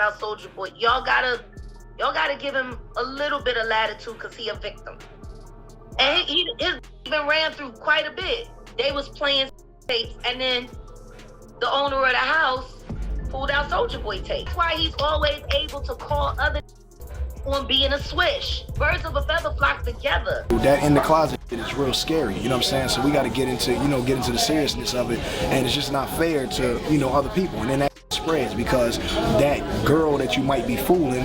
about Soulja Boy. Y'all gotta give him a little bit of latitude because he a victim. And he even ran through quite a bit. They was playing tapes, and then the owner of the house pulled out Soulja Boy tapes. That's why he's always able to call other on being a swish. Birds of a feather flock together. That in the closet is real scary, you know what I'm saying? So we got to get into the seriousness of it, and it's just not fair to, other people. And then that spreads because that girl that you might be fooling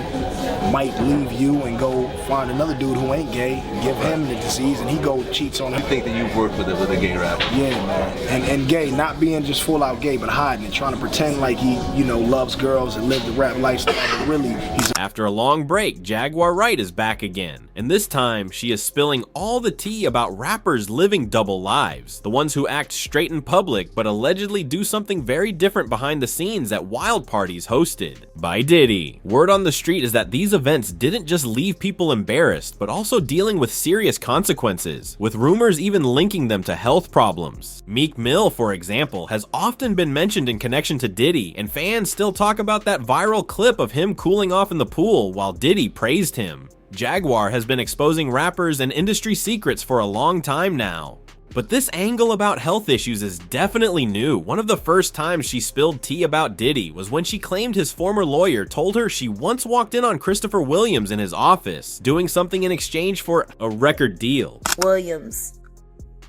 might leave you and go find another dude who ain't gay, give him the disease, and he go cheats on her. You think that you've worked with a gay rapper? Yeah, man. And gay, not being just full out gay, but hiding it, trying to pretend like he, loves girls and live the rap lifestyle, but really he's... After a long break, Jaguar Wright is back again, and this time she is spilling all the tea about rappers living double lives, the ones who act straight in public but allegedly do something very different behind the scenes at wild parties hosted by Diddy. Word on the street is that these events didn't just leave people embarrassed, but also dealing with serious consequences, with rumors even linking them to health problems. Meek Mill, for example, has often been mentioned in connection to Diddy, and fans still talk about that viral clip of him cooling off in the pool while Diddy praised him. Jaguar has been exposing rappers and industry secrets for a long time now. But this angle about health issues is definitely new. One of the first times she spilled tea about Diddy was when she claimed his former lawyer told her she once walked in on Christopher Williams in his office, doing something in exchange for a record deal. Williams,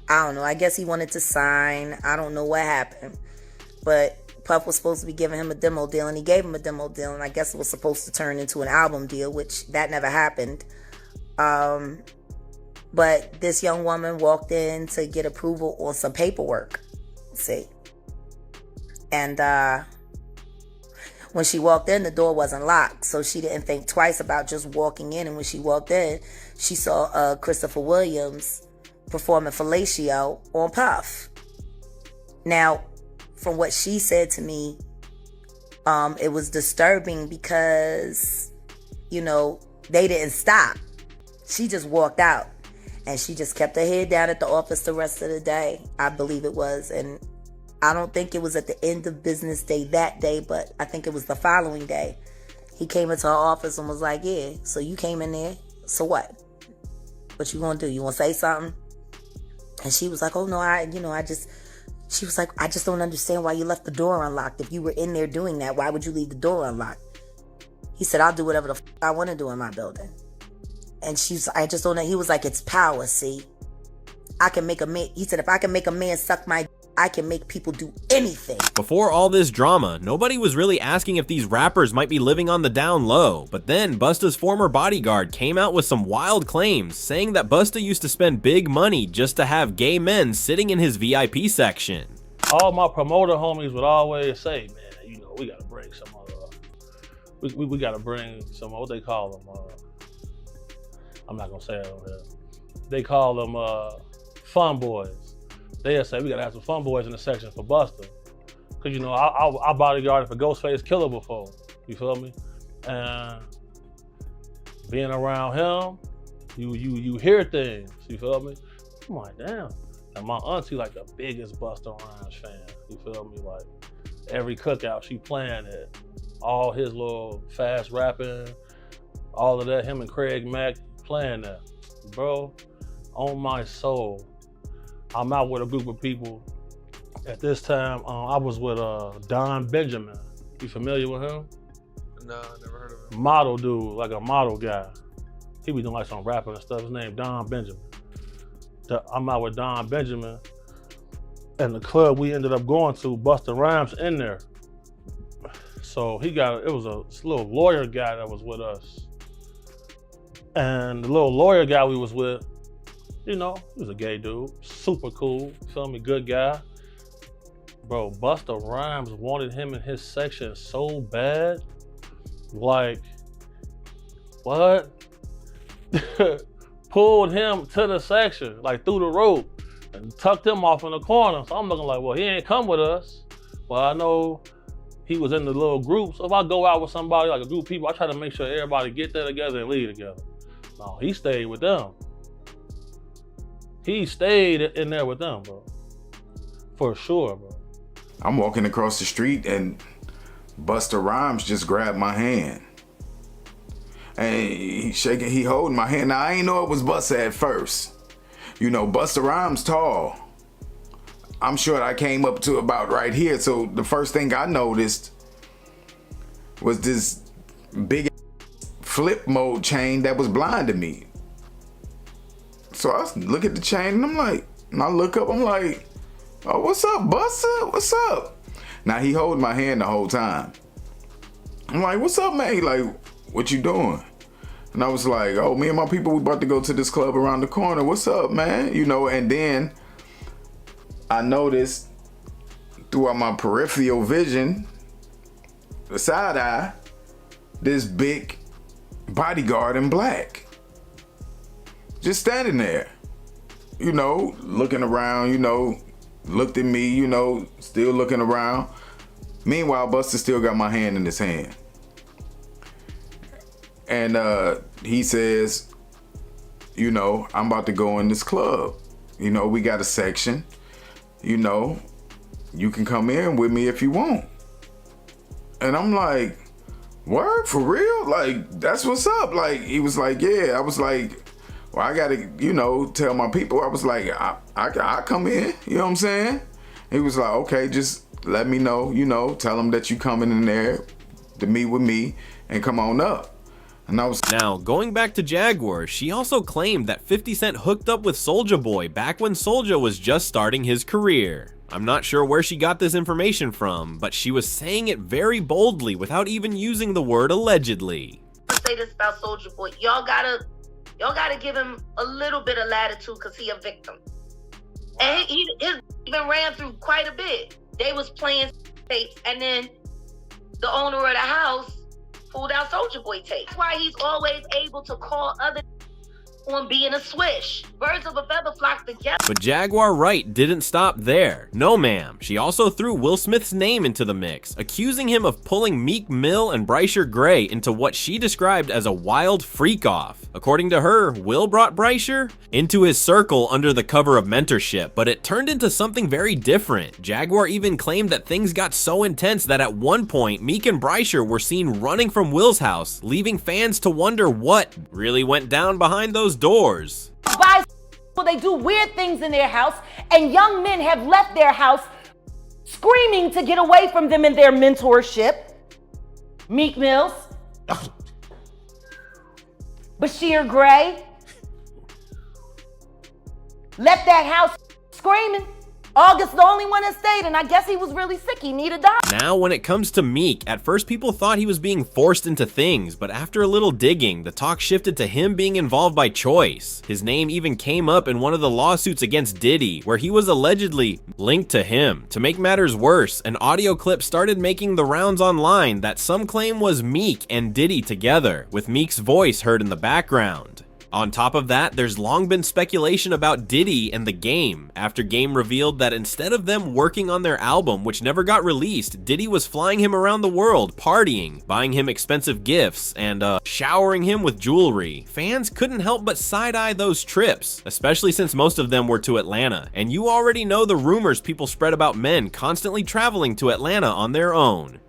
I don't know, I guess he wanted to sign, I don't know what happened, but Puff was supposed to be giving him a demo deal, and he gave him a demo deal, and I guess it was supposed to turn into an album deal, which that never happened. But this young woman walked in to get approval on some paperwork, see. And when she walked in, the door wasn't locked, so she didn't think twice about just walking in. And when she walked in, she saw Christopher Williams performing fellatio on Puff. Now, from what she said to me, it was disturbing because, they didn't stop. She just walked out. And she just kept her head down at the office the rest of the day, I believe it was. And I don't think it was at the end of business day that day, but I think it was the following day. He came into her office and was like, yeah, so you came in there, so what? What you gonna do? You wanna say something? And she was like, oh no, she was like, I just don't understand why you left the door unlocked. If you were in there doing that, why would you leave the door unlocked? He said, I'll do whatever the f I want to do in my building. And I just don't know. He was like, it's power, see? I can make a man, he said, if I can make a man suck my d, I can make people do anything. Before all this drama, nobody was really asking if these rappers might be living on the down low, but then Busta's former bodyguard came out with some wild claims, saying that Busta used to spend big money just to have gay men sitting in his VIP section. All my promoter homies would always say, man, we gotta bring some we gotta bring some, what they call them, I'm not gonna say it on here. They call them fun boys. They'll say we gotta have some fun boys in the section for Busta. Cause I bodyguarded for Ghostface Killer before, you feel me? And being around him, you hear things, you feel me? I'm like, damn. And my auntie like the biggest Busta Rhymes fan, you feel me? Like every cookout she playing it, all his little fast rapping, all of that, him and Craig Mack playing that. Bro, on my soul, I'm out with a group of people. At this time, I was with Don Benjamin. You familiar with him? No, I never heard of him. Model dude, like a model guy. He be doing like some rapping and stuff. His name Don Benjamin. I'm out with Don Benjamin, and the club we ended up going to, Busta Rhymes in there. So it was a little lawyer guy that was with us. And the little lawyer guy we was with, he was a gay dude, super cool, feel me, good guy. Bro, Busta Rhymes wanted him in his section so bad. Like, what? Pulled him to the section, like through the rope, and tucked him off in the corner. So I'm looking like, well, he ain't come with us. Well, I know he was in the little group. So if I go out with somebody, like a group of people, I try to make sure everybody get there together and leave together. No, he stayed with them. He stayed in there with them, bro. For sure, bro. I'm walking across the street and Busta Rhymes just grabbed my hand. And he holding my hand. Now I ain't know it was Busta at first. You know, Busta Rhymes tall. I'm sure I came up to about right here. So the first thing I noticed was this big flip mode chain that was blinding me. So I look at the chain and I'm like, and I look up, I'm like, oh, what's up, Busta? What's up? Now he holding my hand the whole time. I'm like, what's up, man? He like, what you doing? And I was like, oh, me and my people, we about to go to this club around the corner. What's up, man? You know, and then I noticed throughout my peripheral vision, the side eye, this big bodyguard in black. Just standing there, you know, looking around, you know, looked at me, you know, still looking around. Meanwhile, Busta still got my hand in his hand. And he says, you know, I'm about to go in this club. You know, we got a section. You know, you can come in with me if you want. And I'm like, word, for real? Like, that's what's up. Like, he was like, yeah. I was like, well, I gotta, you know, tell my people. I was like, I come in, you know what I'm saying? He was like, okay, just let me know, you know, tell them that you coming in there to meet with me and come on up. And I was... Now, going back to Jaguar, she also claimed that 50 Cent hooked up with Soulja Boy back when Soulja was just starting his career. I'm not sure where she got this information from, but she was saying it very boldly without even using the word allegedly. I'll say this about Soulja Boy. Y'all gotta give him a little bit of latitude because he a victim. And he even ran through quite a bit. They was playing tapes, and then the owner of the house pulled out Soulja Boy tapes. That's why he's always able to call other on being a swish. Birds of a feather flock together. But Jaguar Wright didn't stop there. No ma'am, she also threw Will Smith's name into the mix, accusing him of pulling Meek Mill and Brycer Gray into what she described as a wild freak-off. According to her, Will brought Brycer into his circle under the cover of mentorship, but it turned into something very different. Jaguar even claimed that things got so intense that at one point, Meek and Brycer were seen running from Will's house, leaving fans to wonder what really went down behind those doors. They do weird things in their house, and young men have left their house screaming to get away from them in their mentorship. Meek Mills, Brycer Gray left that house screaming. August the only one that stayed, and I guess he was really sick. He needed a doctor. Now, when it comes to Meek, at first people thought he was being forced into things, but after a little digging, the talk shifted to him being involved by choice. His name even came up in one of the lawsuits against Diddy, where he was allegedly linked to him. To make matters worse, an audio clip started making the rounds online that some claim was Meek and Diddy together, with Meek's voice heard in the background. On top of that, there's long been speculation about Diddy and The Game, after Game revealed that instead of them working on their album, which never got released, Diddy was flying him around the world, partying, buying him expensive gifts, and showering him with jewelry. Fans couldn't help but side-eye those trips, especially since most of them were to Atlanta, and you already know the rumors people spread about men constantly traveling to Atlanta on their own.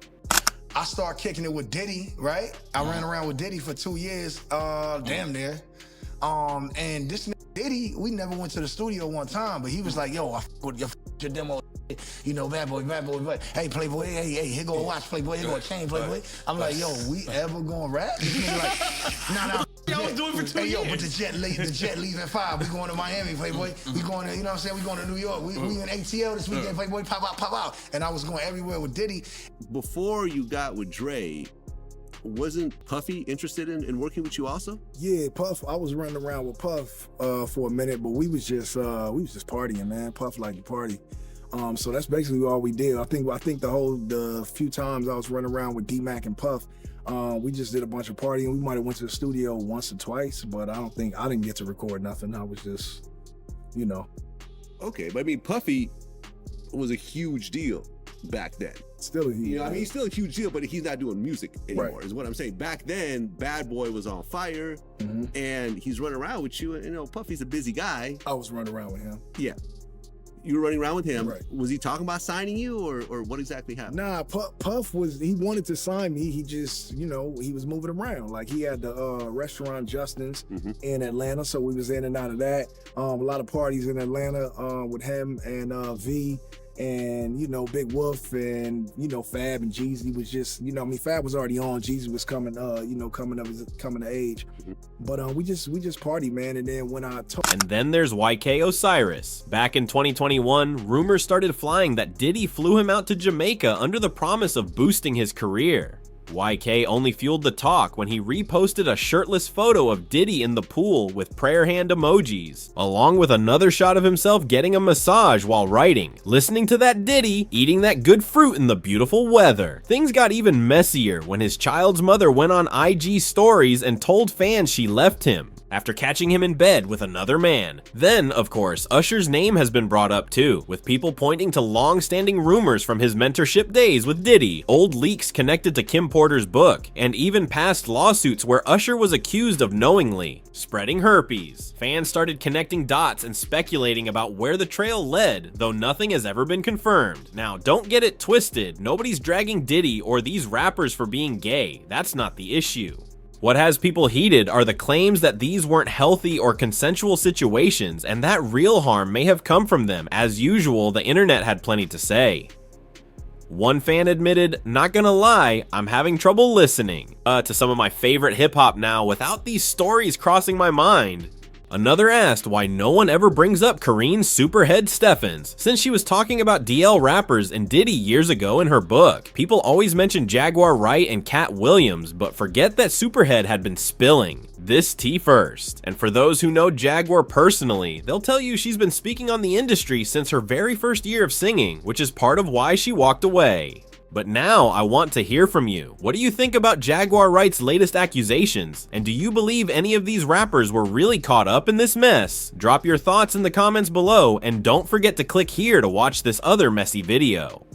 I started kicking it with Diddy, right? I ran around with Diddy for 2 years, damn near. And this nigga Diddy, we never went to the studio one time, but he was like, yo, I f with your demo, you know, bad boy, hey, Playboy, hey, here go a watch, Playboy, here go a chain, Playboy. I'm like, yo, we ever gonna rap? This nigga like, nah. I was doing it for 2 years. Yo, but the jet leave at 5. We going to Miami, Playboy. We going to, you know what I'm saying? We going to New York. We in ATL this weekend, Playboy, pop out. And I was going everywhere with Diddy. Before you got with Dre, wasn't Puffy interested in working with you also? Yeah, Puff. I was running around with Puff for a minute, but we was just partying, man. Puff liked to party. So that's basically all we did. I think the few times I was running around with D-Mac and Puff, we just did a bunch of partying. We might have went to the studio once or twice, but I didn't get to record nothing. I was just, you know. Okay, but I mean, Puffy was a huge deal back then. Still a huge deal. I mean, he's still a huge deal, but he's not doing music anymore, right, is what I'm saying. Back then, Bad Boy was on fire, and he's running around with you, and, you know, Puffy's a busy guy. I was running around with him. Yeah. you were running around with him. Right. Was he talking about signing you, or what exactly happened? Nah, Puff he wanted to sign me. He just, you know, he was moving around. Like he had the restaurant Justin's in Atlanta, so we was in and out of that. A lot of parties in Atlanta with him and V. And, you know, Big Wolf and, you know, Fab and Jeezy was just, you know, I mean, Fab was already on. Jeezy was coming, you know, coming of age. But we just party, man. And then when I talk. And then there's YK Osiris. Back in 2021, rumors started flying that Diddy flew him out to Jamaica under the promise of boosting his career. YK only fueled the talk when he reposted a shirtless photo of Diddy in the pool with prayer hand emojis, along with another shot of himself getting a massage while writing, listening to that Diddy, eating that good fruit in the beautiful weather. Things got even messier when his child's mother went on IG stories and told fans she left him after catching him in bed with another man. Then, of course, Usher's name has been brought up too, with people pointing to long-standing rumors from his mentorship days with Diddy, old leaks connected to Kim Porter's book, and even past lawsuits where Usher was accused of knowingly spreading herpes. Fans started connecting dots and speculating about where the trail led, though nothing has ever been confirmed. Now, don't get it twisted, nobody's dragging Diddy or these rappers for being gay. That's not the issue. What has people heated are the claims that these weren't healthy or consensual situations, and that real harm may have come from them. As usual, the internet had plenty to say. One fan admitted, "Not gonna lie, I'm having trouble listening to some of my favorite hip-hop now without these stories crossing my mind." Another asked why no one ever brings up Kareen Superhead Steffens, since she was talking about DL rappers and Diddy years ago in her book. People always mention Jaguar Wright and Cat Williams, but forget that Superhead had been spilling this tea first. And for those who know Jaguar personally, they'll tell you she's been speaking on the industry since her very first year of singing, which is part of why she walked away. But now I want to hear from you. What do you think about Jaguar Wright's latest accusations? And do you believe any of these rappers were really caught up in this mess? Drop your thoughts in the comments below, and don't forget to click here to watch this other messy video.